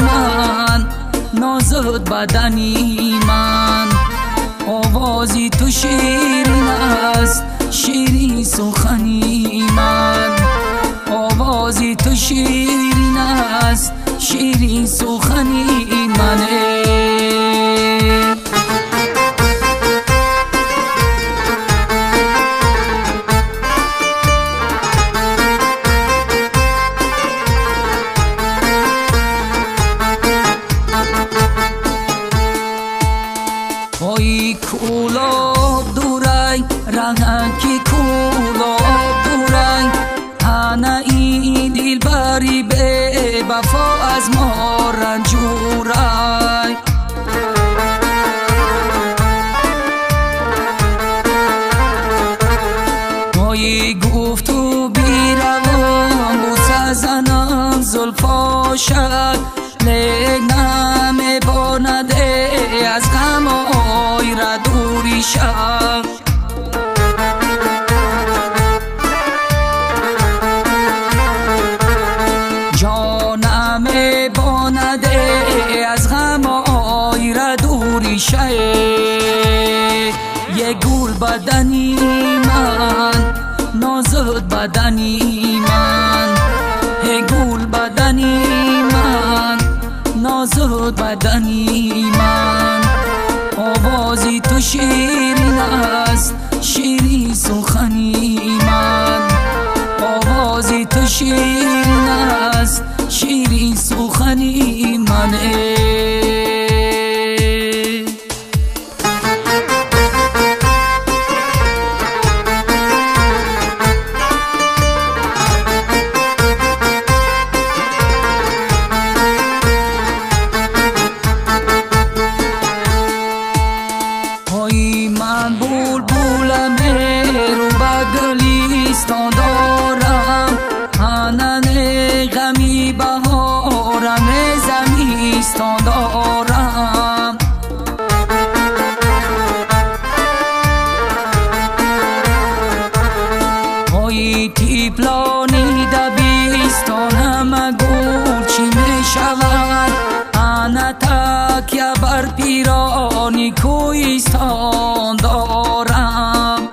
من، نازت بدنی من. آوازی تو شیرین است، شیرین سخنی من. آوازی تو شیرین است، شیرین سخنی منه. ای کولاب دورای رنگی کولاب دورای، انا این دل بری به وفا از ما رنجورای. ای گفت و بیروان بوسه زنم زلفاشد، لیک نمیبانده از غم آی را دوری شد. جانم میبانده از غم آی را دوری شد. یک گل بدنی من، نازت بدنی من. یک گل بدنی من، نازت بدنی من. آوازی تو شیرین است، شیرین سخنی من. آوازی تو شیرین است، شیرین سخنی منه. من بلبلم رو به گلیستان دارم، انن غمی بهارم زمیستان دارم. ای تیپلانی دبیستانم گل چی می شود، انا تکیه بر پیرانی کویستان دارم.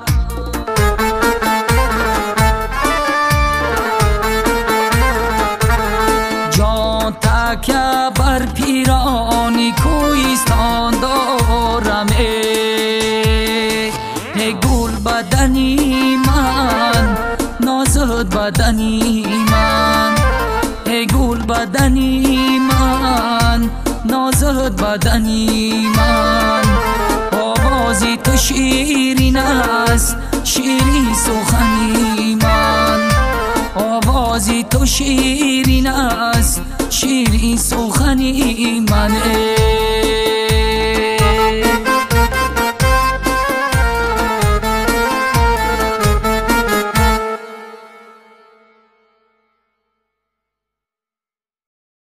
جان تکیه بر پیرانی کویستان دارم. ای گل بدنی من، نازت بدنی من. ای گل بدنی من، نازت بدنی من. آوازی تو شیرین است، شیرین سخنی من. آوازی تو شیرین است، شیرین سخنی منه.